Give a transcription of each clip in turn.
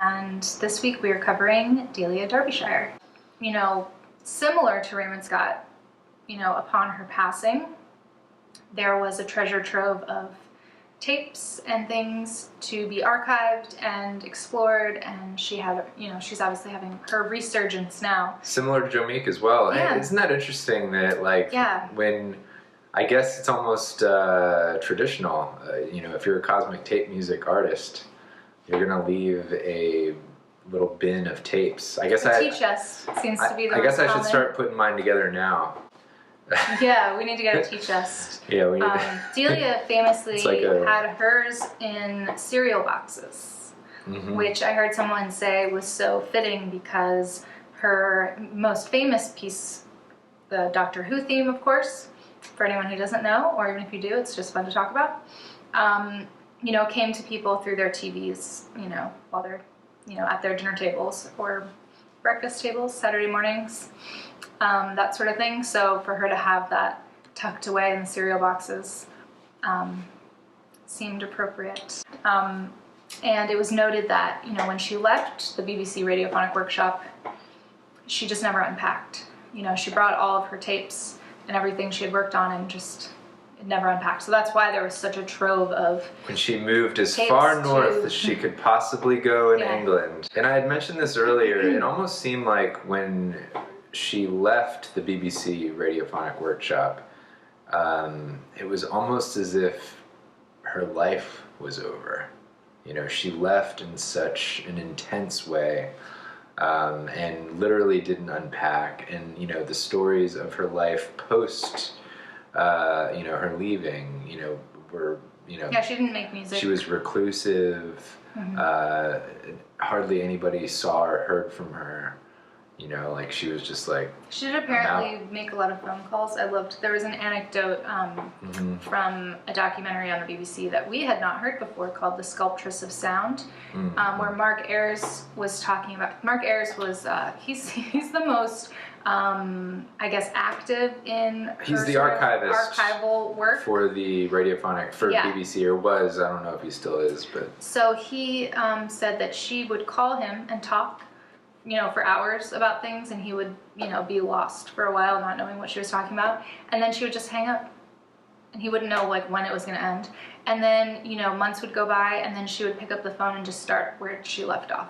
And this week we are covering Delia Derbyshire. You know, similar to Raymond Scott, you know, upon her passing, there was a treasure trove of tapes and things to be archived and explored, and she had, you know, she's obviously having her resurgence now. Similar to Joe Meek as well. Yeah. Isn't that interesting that, like, yeah. when, I guess it's almost traditional, you know, if you're a cosmic tape music artist, you're gonna leave a little bin of tapes. I guess Teach us seems to be the I guess I most should start putting mine together now. Yeah, we need to get a Teach Us. Yeah, we need Delia famously like had hers in cereal boxes, which I heard someone say was so fitting because her most famous piece, the Doctor Who theme, of course, for anyone who doesn't know, or even if you do, it's just fun to talk about, you know, came to people through their TVs, you know, while they're, you know, at their dinner tables or breakfast tables, Saturday mornings, that sort of thing. So for her to have that tucked away in the cereal boxes seemed appropriate. And it was noted that, you know, when she left the BBC Radiophonic Workshop, she just never unpacked. You know, she brought all of her tapes and everything she had worked on and just it never unpacked. So that's why there was such a trove of when she moved as far north as she could possibly go in England. And I had mentioned this earlier, it almost seemed like when she left the BBC Radiophonic Workshop, it was almost as if her life was over. You know, she left in such an intense way, and literally didn't unpack. And, you know, the stories of her life post, you know, her leaving, you know, were, you know... Yeah, she didn't make music. She was reclusive. Hardly anybody saw or heard from her. You know, like, she was just like... She did apparently make a lot of phone calls. I loved... There was an anecdote from a documentary on the BBC that we had not heard before called The Sculptress of Sound, where Mark Ayres was talking about... Mark Ayres was... he's the most... I guess active in he's the archivist archival work for the radiophonic for BBC, or was, I don't know if he still is, but so he said that she would call him and talk, you know, for hours about things, and he would, you know, be lost for a while not knowing what she was talking about, and then she would just hang up and he wouldn't know, like, when it was going to end, and then, you know, months would go by and then she would pick up the phone and just start where she left off.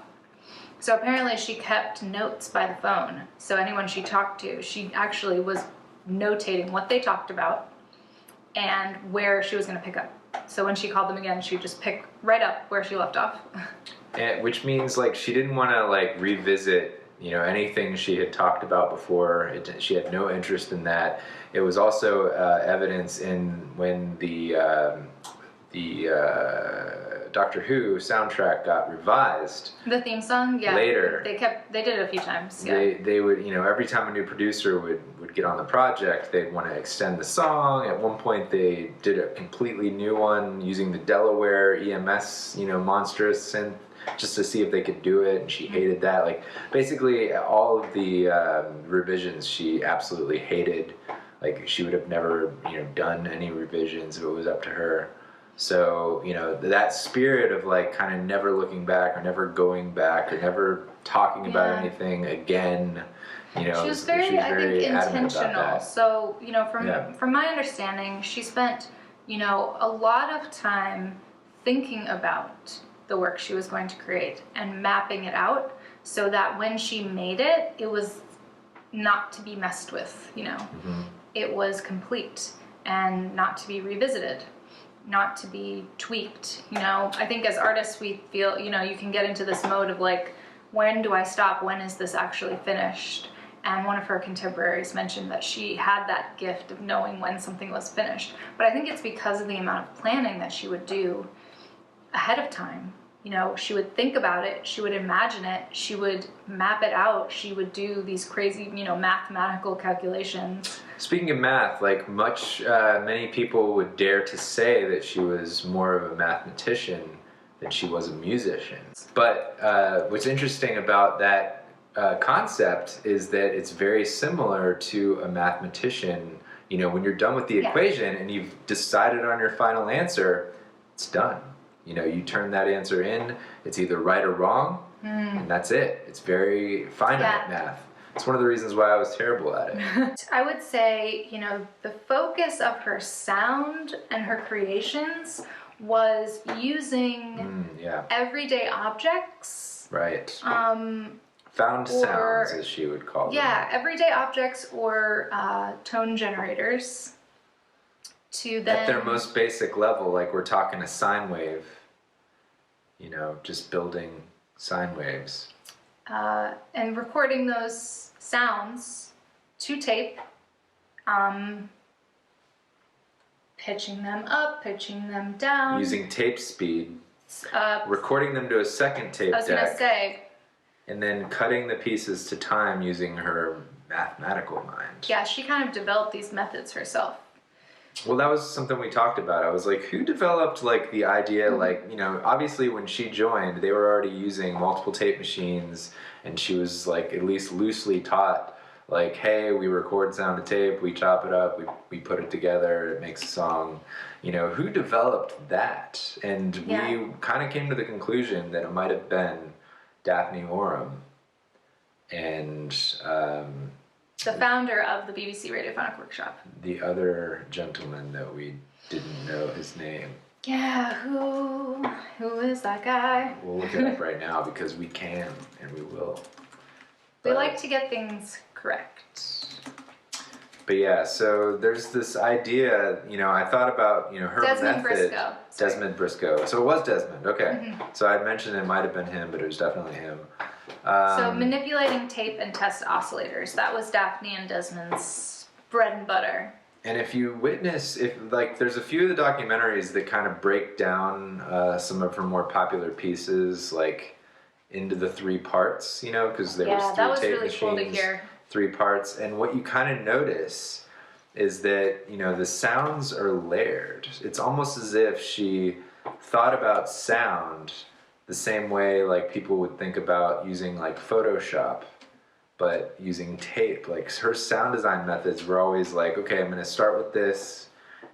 So apparently she kept notes by the phone. So anyone she talked to, she actually was notating what they talked about and where she was going to pick up. So when she called them again, she would just pick right up where she left off. And, which means, like, she didn't want to, like, revisit, you know, anything she had talked about before. She had no interest in that. It was also evidence in when the Doctor Who soundtrack got revised. The theme song, yeah. Later. They did it a few times, yeah. They would, you know, every time a new producer would get on the project, they'd want to extend the song. At one point they did a completely new one using the Delaware EMS, you know, monstrous synth, just to see if they could do it, and she hated that. Like, basically all of the revisions she absolutely hated. Like, she would have never, you know, done any revisions if it was up to her. So, you know, that spirit of, like, kind of never looking back or never going back or never talking about anything again, you know, she was very I think, intentional. So, you know, from my understanding, she spent, you know, a lot of time thinking about the work she was going to create and mapping it out so that when she made it, it was not to be messed with, you know. It was complete and not to be revisited, not to be tweaked, you know. I think as artists we feel, you know, you can get into this mode of, like, when do I stop? When is this actually finished? And one of her contemporaries mentioned that she had that gift of knowing when something was finished. But I think it's because of the amount of planning that she would do ahead of time. You know, she would think about it, she would imagine it, she would map it out, she would do these crazy, you know, mathematical calculations. Speaking of math, like, many people would dare to say that she was more of a mathematician than she was a musician. But what's interesting about that concept is that it's very similar to a mathematician. You know, when you're done with the equation and you've decided on your final answer, it's done. You know, you turn that answer in, it's either right or wrong, And that's it. It's very finite math. It's one of the reasons why I was terrible at it. I would say, you know, the focus of her sound and her creations was using everyday objects. Right. Found sounds, as she would call them. Yeah, everyday objects or tone generators to then... At their most basic level, like we're talking a sine wave, you know, just building sine waves. And recording those sounds to tape, pitching them up, pitching them down. Using tape speed, recording them to a second tape deck. I was going to say. And then cutting the pieces to time using her mathematical mind. Yeah, she kind of developed these methods herself. Well, that was something we talked about. I was like, who developed like the idea, like, you know, obviously when she joined, they were already using multiple tape machines, and she was like at least loosely taught, like, hey, we record sound to tape, we chop it up, we put it together, it makes a song. You know, who developed that? And we kind of came to the conclusion that it might have been Daphne Oram, and the founder of the BBC Radiophonic Workshop. The other gentleman that we didn't know his name. Yeah, who is that guy? We'll look it up right now because we can and we will. We like to get things correct. But yeah, so there's this idea, you know, I thought about, you know, her Desmond method. Briscoe. Desmond Briscoe. So it was Desmond, okay. So I mentioned it might have been him, but it was definitely him. So manipulating tape and test oscillators, that was Daphne and Desmond's bread and butter. And if you witness, there's a few of the documentaries that kind of break down some of her more popular pieces, like into the 3 parts, you know, because there was 3 that was tape really machines, cool to hear. 3 parts, and what you kind of notice is that, you know, the sounds are layered. It's almost as if she thought about sound the same way like people would think about using like Photoshop, but using tape. Like her sound design methods were always like, okay, I'm going to start with this,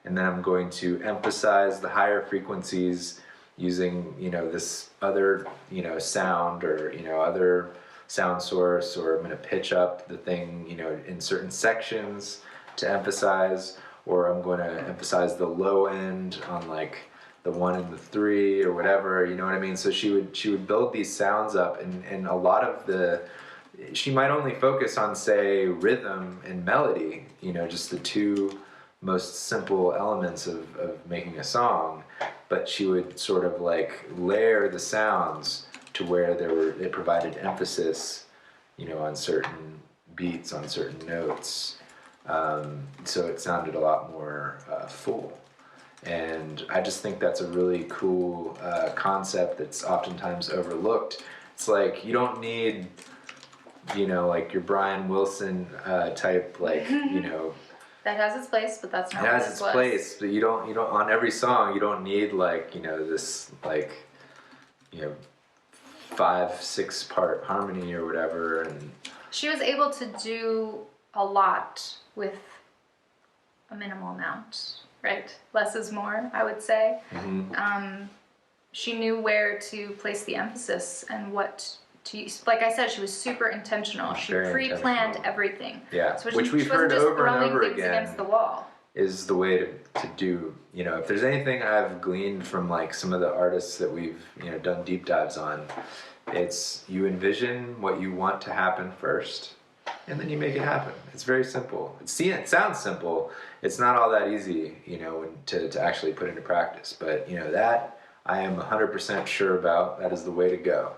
and then I'm going to emphasize the higher frequencies using, you know, this other, you know, sound or, you know, other sound source, or I'm going to pitch up the thing, you know, in certain sections to emphasize, or I'm going to emphasize the low end on like the 1 and the 3 or whatever, you know what I mean? So she would build these sounds up, and a lot of she might only focus on, say, rhythm and melody, you know, just the 2 most simple elements of making a song, but she would sort of like layer the sounds to where it provided emphasis, you know, on certain beats, on certain notes, so it sounded a lot more full. And I just think that's a really cool concept that's oftentimes overlooked. It's like you don't need, you know, like your Brian Wilson type, like, you know. That has its place, but that's not what it has its place, but you don't on every song you don't need like, you know, this like, you know, 5-6 part harmony or whatever. And she was able to do a lot with a minimal amount. Right, less is more, I would say. She knew where to place the emphasis and what to use. Like I said, she was super intentional. She pre-planned everything. Yeah, so which we've heard over and over again against the wall. Is the way to do. You know, if there's anything I've gleaned from like some of the artists that we've, you know, done deep dives on, it's you envision what you want to happen first, and then you make it happen. It's very simple. It sounds simple. It's not all that easy, you know, to actually put into practice. But, you know, that I am 100% sure about. That is the way to go.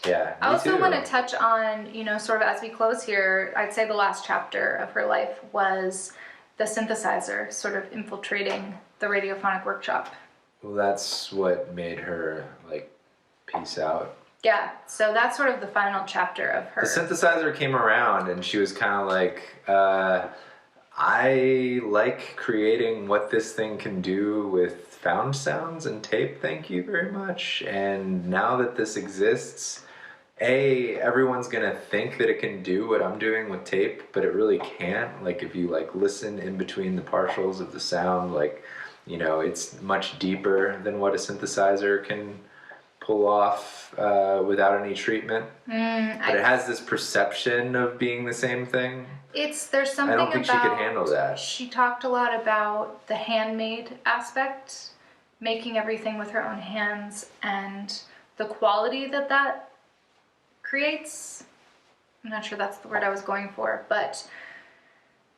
Yeah, I also want to touch on, you know, sort of as we close here, I'd say the last chapter of her life was the synthesizer sort of infiltrating the Radiophonic Workshop. Well, that's what made her, like, peace out. Yeah, so that's sort of the final chapter of her. The synthesizer came around and she was kind of like, I like creating what this thing can do with found sounds and tape, thank you very much. And now that this exists, everyone's gonna think that it can do what I'm doing with tape, but it really can't. Like if you like listen in between the partials of the sound, like, you know, it's much deeper than what a synthesizer can pull off without any treatment. But it has this perception of being the same thing. There's something I don't think she could handle that. She talked a lot about the handmade aspect, making everything with her own hands, and the quality that creates. I'm not sure that's the word I was going for, but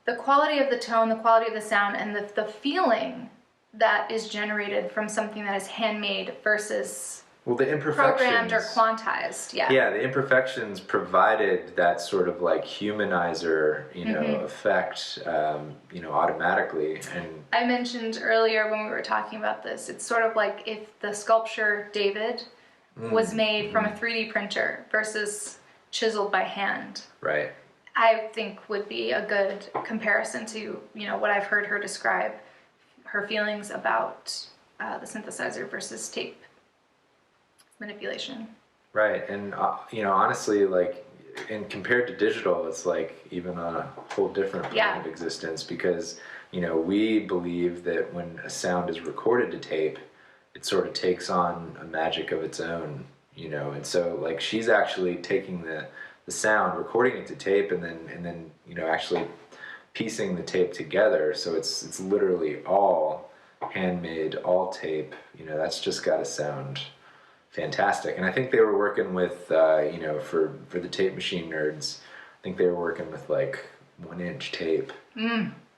the quality of the tone, the quality of the sound, and the feeling that is generated from something that is handmade versus the imperfections, programmed or quantized. Yeah, the imperfections provided that sort of like humanizer, effect, automatically. And I mentioned earlier when we were talking about this, it's sort of like if the sculpture David was made from a 3D printer versus chiseled by hand. Right. I think would be a good comparison to, what I've heard her describe her feelings about the synthesizer versus tape manipulation. Right, and honestly, like, and compared to digital, it's like even on a whole different plane of existence, because we believe that when a sound is recorded to tape, it sort of takes on a magic of its own, and so like she's actually taking the sound, recording it to tape, and then actually piecing the tape together, so it's literally all handmade, all tape. That's just got to sound fantastic. And I think they were working with for the tape machine nerds, I think they were working with like 1-inch tape.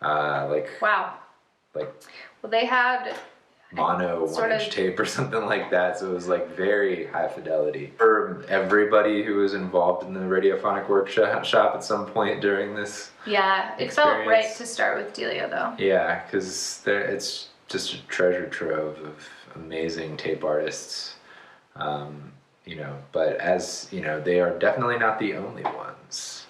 Wow. Well, they had mono 1-inch tape or something like that, so it was like very high fidelity. For everybody who was involved in the Radiophonic Workshop at some point during this it felt right to start with Delia, though. Yeah, because it's just a treasure trove of amazing tape artists, but as they are definitely not the only ones.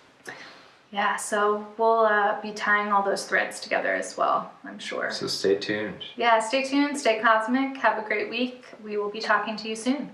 Yeah, so we'll be tying all those threads together as well, I'm sure. So stay tuned. Yeah, stay tuned, stay cosmic, have a great week. We will be talking to you soon.